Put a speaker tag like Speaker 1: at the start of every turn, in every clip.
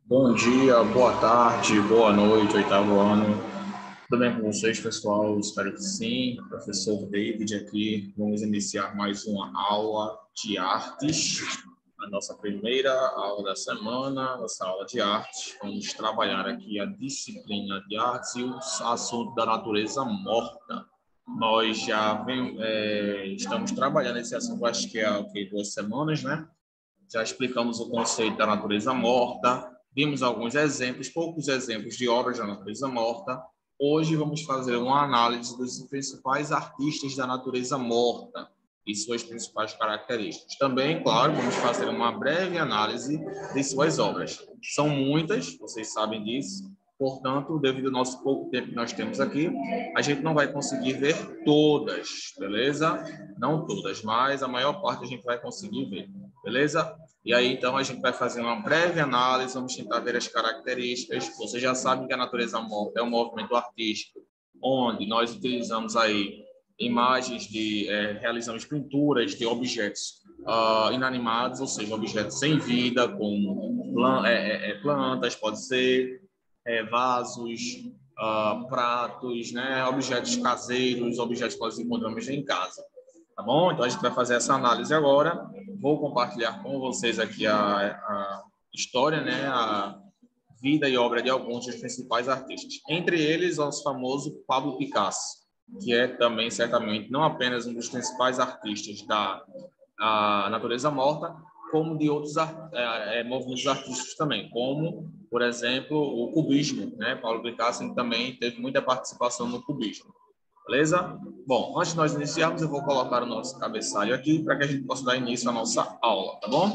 Speaker 1: Bom dia, boa tarde, boa noite, oitavo ano. Tudo bem com vocês, pessoal? Espero que sim. Professor David aqui. Vamos iniciar mais uma aula de artes. A nossa primeira aula da semana, nossa aula de artes. Vamos trabalhar aqui a disciplina de artes e o assunto da natureza morta. Nós já estamos trabalhando esse assunto, acho que há 2 semanas, né? Já explicamos o conceito da natureza morta, vimos alguns exemplos, poucos exemplos de obras da natureza morta. Hoje vamos fazer uma análise dos principais artistas da natureza morta e suas principais características. Também, claro, vamos fazer uma breve análise de suas obras. São muitas, vocês sabem disso, portanto, devido ao nosso pouco tempo que nós temos aqui, a gente não vai conseguir ver todas, beleza? Não todas, mas a maior parte a gente vai conseguir ver, beleza? E aí, então, a gente vai fazer uma breve análise, vamos tentar ver as características. Vocês já sabem que a natureza morta é um movimento artístico, onde nós utilizamos aí imagens realizamos pinturas de objetos inanimados, ou seja, objetos sem vida, como plantas, pode ser, vasos, pratos, né, objetos caseiros, objetos que nós encontramos em casa. Tá bom? Então, a gente vai fazer essa análise agora. Vou compartilhar com vocês aqui a história, né, a vida e obra de alguns dos principais artistas. Entre eles, o famoso Pablo Picasso, que é também, certamente, não apenas um dos principais artistas da natureza morta, como de outros movimentos artísticos também, como, por exemplo, o cubismo, né? Pablo Picasso também teve muita participação no cubismo. Beleza? Bom, antes de nós iniciarmos, eu vou colocar o nosso cabeçalho aqui para que a gente possa dar início à nossa aula, tá bom?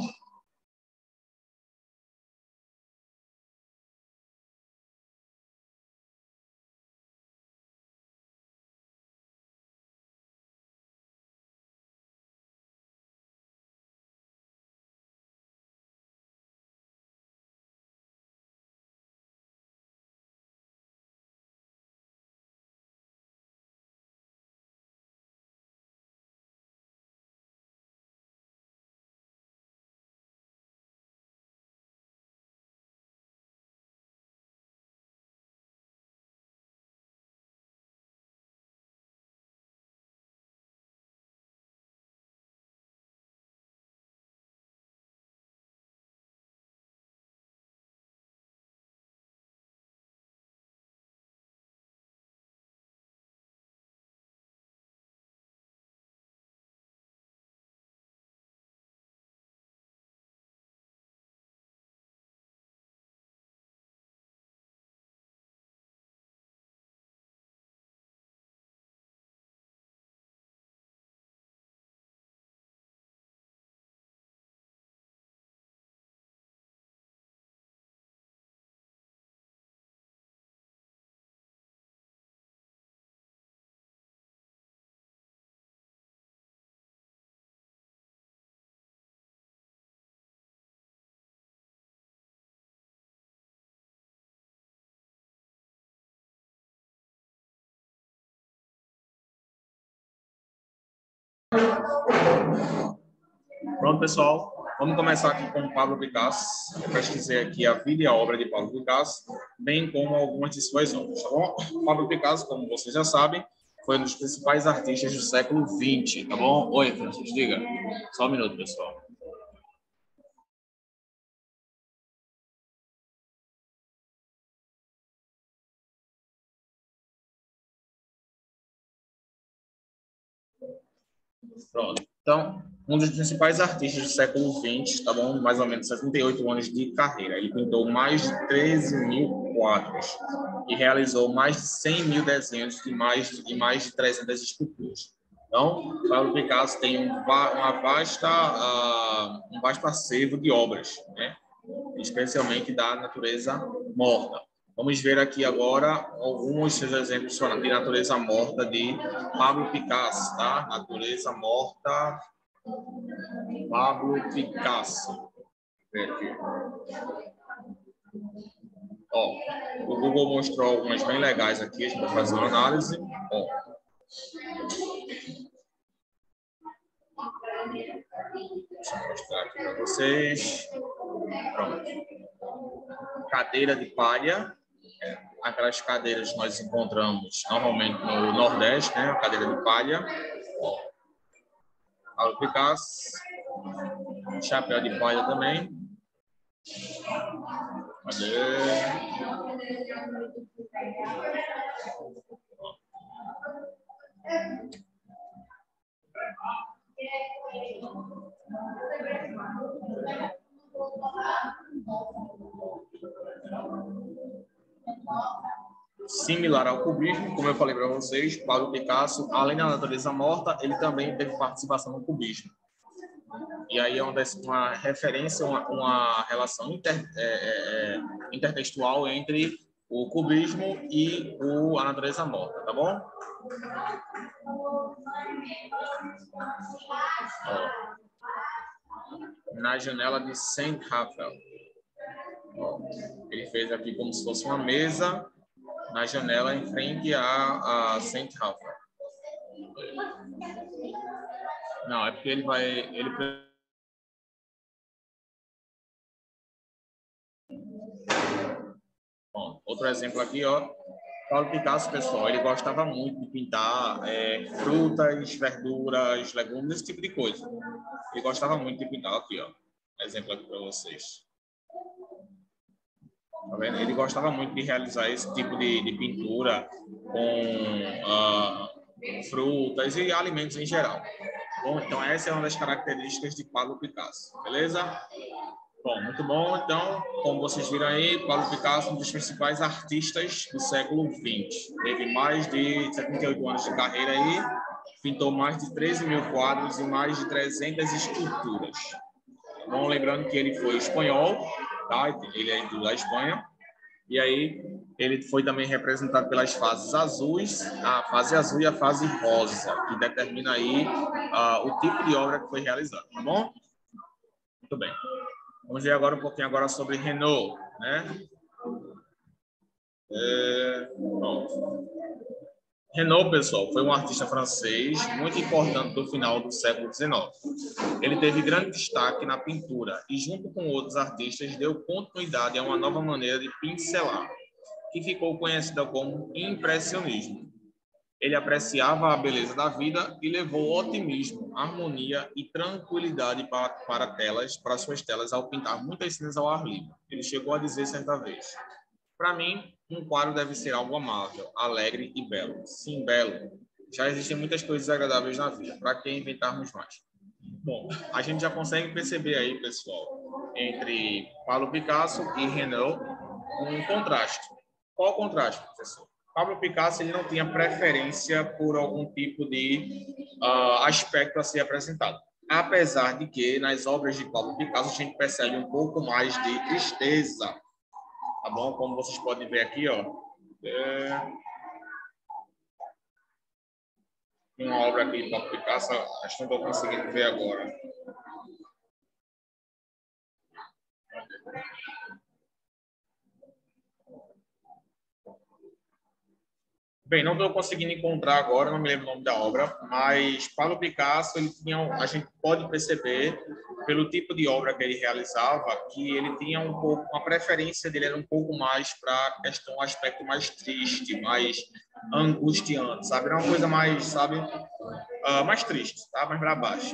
Speaker 1: Pronto, pessoal. Vamos começar aqui com o Pablo Picasso. Eu pesquisei aqui a vida e a obra de Pablo Picasso, bem como algumas de suas obras, tá bom? Pablo Picasso, como vocês já sabem, foi um dos principais artistas do século XX, tá bom? Oi, Francisco, diga. Só um minuto, pessoal. Pronto. Então, um dos principais artistas do século XX, tá bom? Mais ou menos 78 anos de carreira. Ele pintou mais de 13 mil quadros e realizou mais de 100 mil desenhos e mais de 300 esculturas. Então, Pablo Picasso tem um vasto acervo de obras, né? Especialmente da natureza morta. Vamos ver aqui agora alguns dos exemplos de natureza morta de Pablo Picasso, tá? Natureza morta, Pablo Picasso. Ó, o Google mostrou algumas bem legais aqui, a gente vai fazer uma análise. Ó, deixa eu mostrar aqui para vocês. Pronto. Cadeira de palha. Aquelas cadeiras que nós encontramos normalmente no Nordeste, né? A cadeira de palha. Pablo Picasso. Chapéu de palha também. Cadê? Similar ao cubismo, como eu falei para vocês, Pablo Picasso, além da natureza morta, ele também teve participação no cubismo. E aí é uma referência, uma relação intertextual entre o cubismo e a natureza morta, tá bom? Ó, na janela de Saint Raphael. Ó, ele fez aqui como se fosse uma mesa na janela em frente a Saint Raphael. Não, é porque ele vai... Bom, outro exemplo aqui, ó. Pablo Picasso, pessoal, ele gostava muito de pintar frutas, verduras, legumes, esse tipo de coisa. Ele gostava muito de pintar. Aqui, ó. Exemplo aqui para vocês. Tá vendo? Ele gostava muito de realizar esse tipo de pintura com frutas e alimentos em geral. Bom, então essa é uma das características de Pablo Picasso, beleza? Bom, muito bom. Então, como vocês viram aí, Pablo Picasso é um dos principais artistas do século XX. Teve mais de 78 anos de carreira aí, pintou mais de 13 mil quadros e mais de 300 esculturas. Bom, lembrando que ele foi espanhol, tá? Ele é da Espanha. E aí, ele foi também representado pelas fases azuis, a fase azul e a fase rosa, que determina aí o tipo de obra que foi realizada, tá bom? Muito bem. Vamos ver agora um pouquinho agora sobre Renault, né? Renault, pessoal, foi um artista francês muito importante do final do século XIX. Ele teve grande destaque na pintura e, junto com outros artistas, deu continuidade a uma nova maneira de pincelar, que ficou conhecida como impressionismo. Ele apreciava a beleza da vida e levou otimismo, harmonia e tranquilidade para suas telas ao pintar muitas cenas ao ar livre. Ele chegou a dizer certa vez: para mim, um quadro deve ser algo amável, alegre e belo. Sim, belo. Já existem muitas coisas agradáveis na vida. Para que inventarmos mais? Bom, a gente já consegue perceber aí, pessoal, entre Pablo Picasso e Renault, um contraste. Qual o contraste, professor? Pablo Picasso ele não tinha preferência por algum tipo de aspecto a ser apresentado. Apesar de que, nas obras de Pablo Picasso, a gente percebe um pouco mais de tristeza. Tá bom? Como vocês podem ver aqui, ó. Uma obra aqui de Pablo Picasso, acho que não estou conseguindo ver agora. Bem, não estou conseguindo encontrar agora, não me lembro o nome da obra, mas Pablo Picasso, a gente pode perceber, pelo tipo de obra que ele realizava, que ele tinha um pouco, uma preferência dele era um pouco mais para a questão, um aspecto mais triste, mais angustiante, sabe? Era uma coisa mais, sabe, mais triste, tá? Mais para baixo.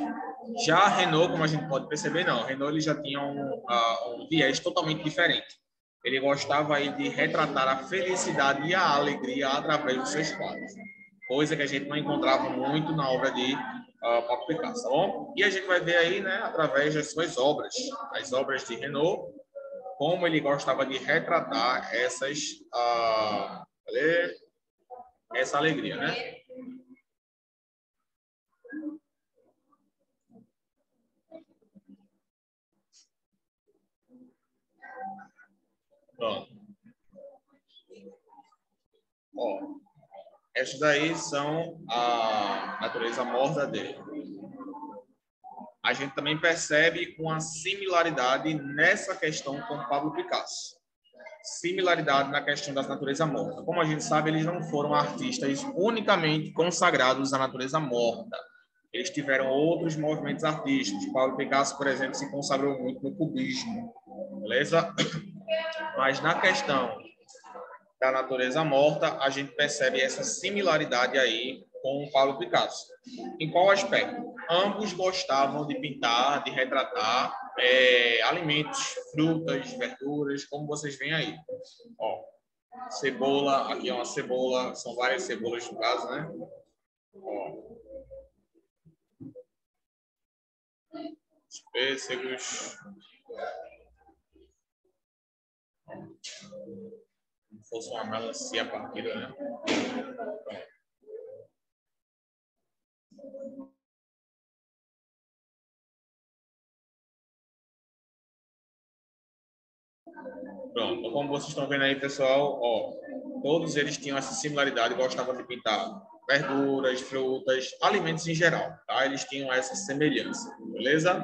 Speaker 1: Já Renault, como a gente pode perceber, não. Renault ele já tinha um viés totalmente diferente. Ele gostava aí de retratar a felicidade e a alegria através dos seus quadros, coisa que a gente não encontrava muito na obra de Pablo Picasso, tá bom? E a gente vai ver aí, né, através das suas obras, as obras de Renault, como ele gostava de retratar essa alegria, né? Pronto. Ó, essas daí são a natureza morta dele. A gente também percebe uma similaridade nessa questão com Pablo Picasso. Similaridade na questão da natureza morta. Como a gente sabe, eles não foram artistas unicamente consagrados à natureza morta. Eles tiveram outros movimentos artísticos. Pablo Picasso, por exemplo, se consagrou muito no cubismo. beleza? Mas na questão da natureza morta, a gente percebe essa similaridade aí com o Pablo Picasso. Em qual aspecto? Ambos gostavam de pintar, de retratar alimentos, frutas, verduras, como vocês veem aí. Ó, cebola, aqui é uma cebola, são várias cebolas no caso, né? Ó, pêssegos. Como fosse uma melancia partida, né? Pronto, então, como vocês estão vendo aí, pessoal, ó, todos eles tinham essa similaridade, gostavam de pintar verduras, frutas, alimentos em geral, tá? Eles tinham essa semelhança, beleza?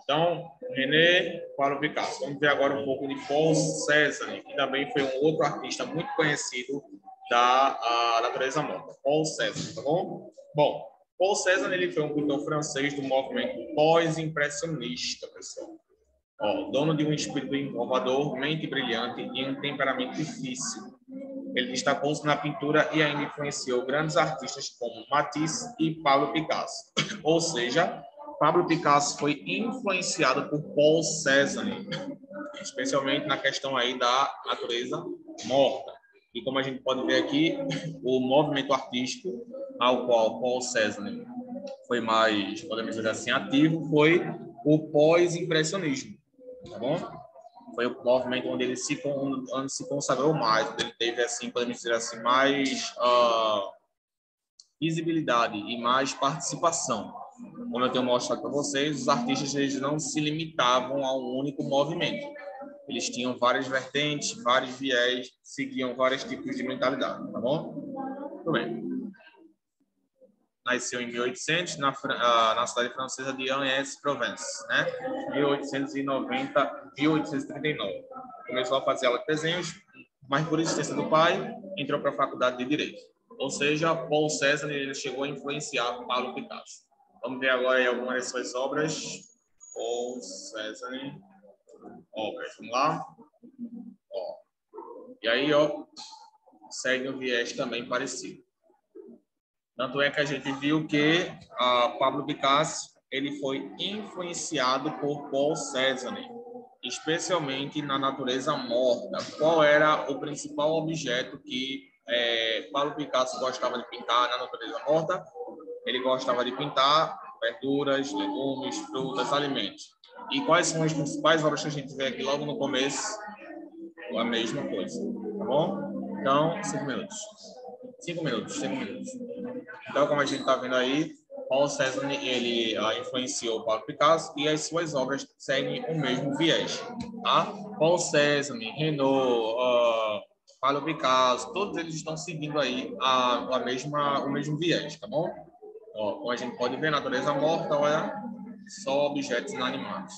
Speaker 1: Então, René, Pablo Picasso. Vamos ver agora um pouco de Paul Cézanne, que também foi um outro artista muito conhecido da natureza morta. Paul Cézanne, tá bom? Bom, Paul Cézanne, ele foi um pintor francês do movimento pós-impressionista, pessoal. Ó, dono de um espírito inovador, mente brilhante e um temperamento difícil. Ele destacou-se na pintura e ainda influenciou grandes artistas como Matisse e Pablo Picasso. Ou seja, Pablo Picasso foi influenciado por Paul Cézanne, especialmente na questão aí da natureza morta. E como a gente pode ver aqui, o movimento artístico ao qual Paul Cézanne foi mais, podemos dizer assim, ativo, foi o pós-impressionismo, tá bom? Foi o movimento onde ele se consagrou mais, onde ele teve, assim, podemos dizer assim, mais visibilidade e mais participação. Como eu tenho mostrado para vocês, os artistas eles não se limitavam a um único movimento. Eles tinham várias vertentes, vários viés, seguiam vários tipos de mentalidade, tá bom? Muito bem. Nasceu em 1800 na cidade francesa de Aix-en-Provence, né? 1839. Começou a fazer aula de desenhos, mas por insistência do pai, entrou para a faculdade de Direito. Ou seja, Paul Cézanne ele chegou a influenciar Pablo Picasso. Vamos ver agora aí algumas de suas obras. Paul Cézanne, obras. Vamos lá? Ó. E aí, ó, segue um viés também parecido. Tanto é que a gente viu que Pablo Picasso ele foi influenciado por Paul Cézanne, especialmente na natureza morta. Qual era o principal objeto que Pablo Picasso gostava de pintar na natureza morta? Ele gostava de pintar verduras, legumes, frutas, alimentos. E quais são as principais obras que a gente vê aqui logo no começo? A mesma coisa, tá bom? Então, 5 minutos. 5 minutos. Então, como a gente está vendo aí, Paul Cézanne ele influenciou Pablo Picasso e as suas obras seguem o mesmo viés, tá? Paul Cézanne, Renault, Pablo Picasso, todos eles estão seguindo aí o mesmo viés, tá bom? Ó, como a gente pode ver, natureza morta, olha, só objetos inanimados.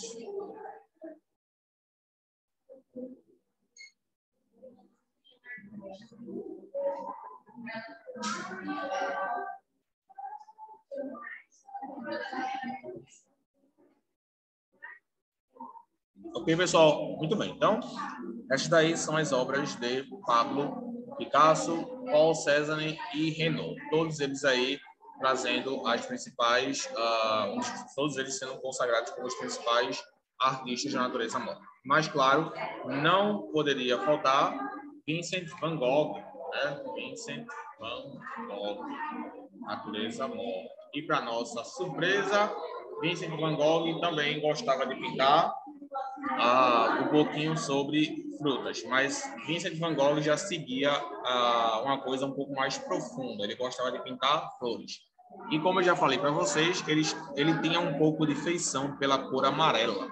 Speaker 1: Ok, pessoal? Muito bem. Então, estas daí são as obras de Pablo Picasso, Paul Cézanne e Renault. Todos eles aí trazendo as principais, todos eles sendo consagrados como os principais artistas da natureza morta. Mas, claro, não poderia faltar Vincent van Gogh, né? Vincent van Gogh, natureza morta. E, para nossa surpresa, Vincent van Gogh também gostava de pintar um pouquinho sobre frutas, mas Vincent van Gogh já seguia uma coisa um pouco mais profunda. Ele gostava de pintar flores. E como eu já falei para vocês, ele tinha um pouco de feição pela cor amarela.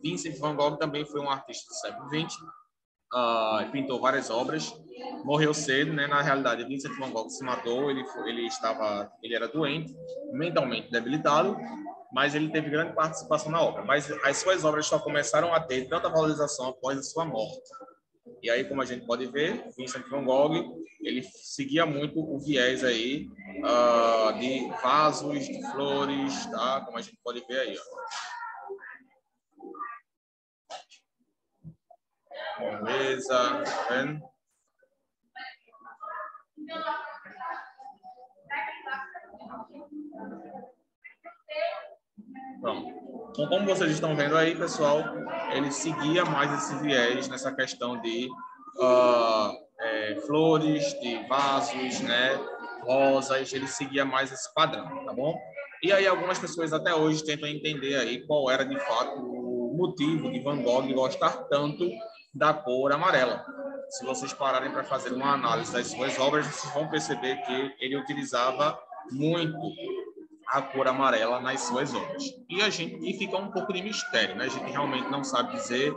Speaker 1: Vincent van Gogh também foi um artista do século XX, pintou várias obras, morreu cedo, né? Na realidade, Vincent van Gogh se matou, ele era doente, mentalmente debilitado, mas ele teve grande participação na obra. Mas as suas obras só começaram a ter tanta valorização após a sua morte. E aí, como a gente pode ver, Vincent van Gogh, ele seguia muito o viés aí de vasos, de flores, tá? Como a gente pode ver aí, ó. Beleza, tá vendo? Pronto. Então, como vocês estão vendo aí, pessoal, ele seguia mais esse viés nessa questão de flores, de vasos, né, rosas, ele seguia mais esse padrão, tá bom? E aí algumas pessoas até hoje tentam entender aí qual era de fato o motivo de Van Gogh gostar tanto da cor amarela. Se vocês pararem para fazer uma análise das suas obras, vocês vão perceber que ele utilizava muito a cor amarela nas suas obras. E fica um pouco de mistério, né? A gente realmente não sabe dizer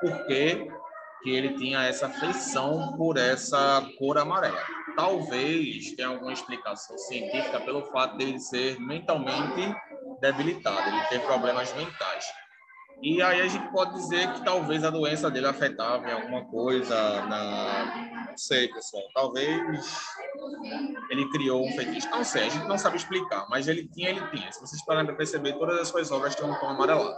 Speaker 1: por que ele tinha essa afeição por essa cor amarela. Talvez tenha alguma explicação científica pelo fato de ele ser mentalmente debilitado, ele ter problemas mentais. E aí a gente pode dizer que talvez a doença dele afetava em alguma coisa Não sei, pessoal. Talvez ele criou um fetiche. Não sei, a gente não sabe explicar, mas ele tinha. Se vocês pararem para perceber, todas as suas obras têm um tom amarelado.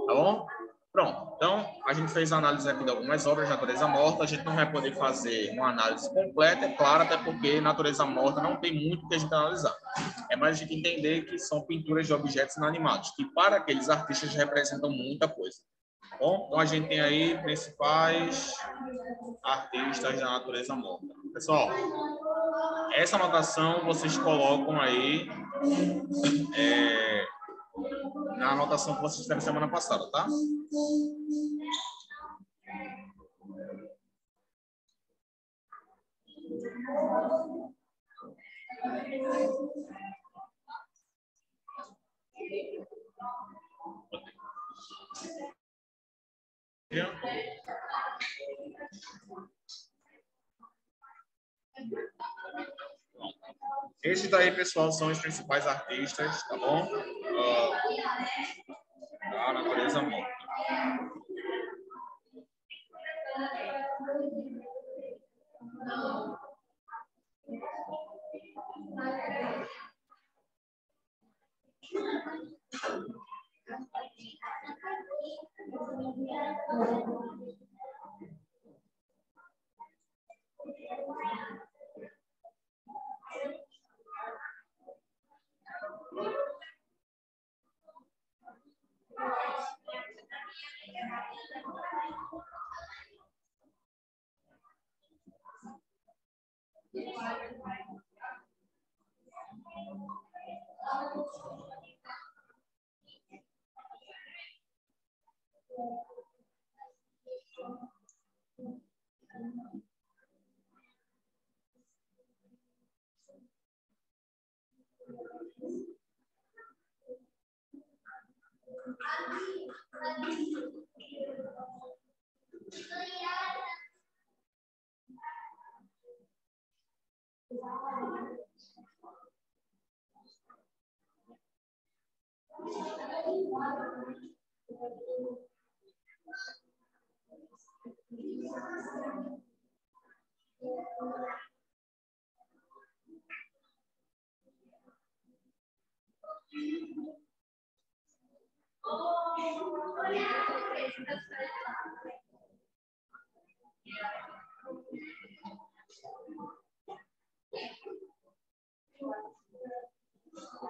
Speaker 1: Tá bom? Pronto. Então, a gente fez a análise aqui de algumas obras de natureza morta. A gente não vai poder fazer uma análise completa, é claro, até porque natureza morta não tem muito que a gente analisar. É mais a gente entender que são pinturas de objetos inanimados, que para aqueles artistas representam muita coisa. Tá bom? Então, a gente tem aí principais artistas da natureza morta. Pessoal, essa anotação vocês colocam aí na anotação que vocês fizeram semana passada, tá? Esses daí, pessoal, são os principais artistas, tá bom? Da natureza morta.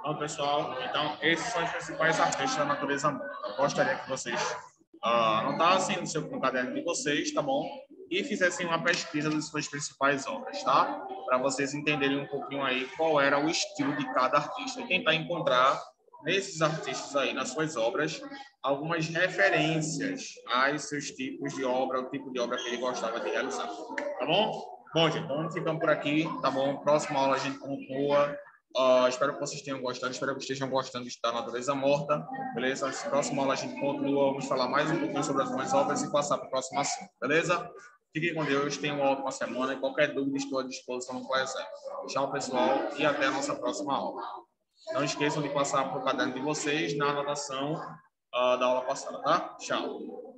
Speaker 1: Bom, pessoal, então esses são os principais artistas da natureza morta. Eu gostaria que vocês anotassem no seu caderno de vocês, tá bom? E fizessem uma pesquisa das suas principais obras, tá? Para vocês entenderem um pouquinho aí qual era o estilo de cada artista. E tentar encontrar nesses artistas aí, nas suas obras, algumas referências aos seus tipos de obra, o tipo de obra que ele gostava de realizar, tá bom? Bom, gente, então ficamos por aqui, tá bom? Próxima aula a gente continua. Espero que vocês tenham gostado, espero que estejam gostando de estar na natureza morta, beleza? Na próxima aula a gente continua, vamos falar mais um pouquinho sobre as minhas obras e passar para o próximo assunto, beleza? Fiquem com Deus, tenham uma ótima semana e qualquer dúvida estou à disposição no Classroom. Tchau, pessoal, e até a nossa próxima aula. Não esqueçam de passar para o caderno de vocês na anotação da aula passada, tá? Tchau.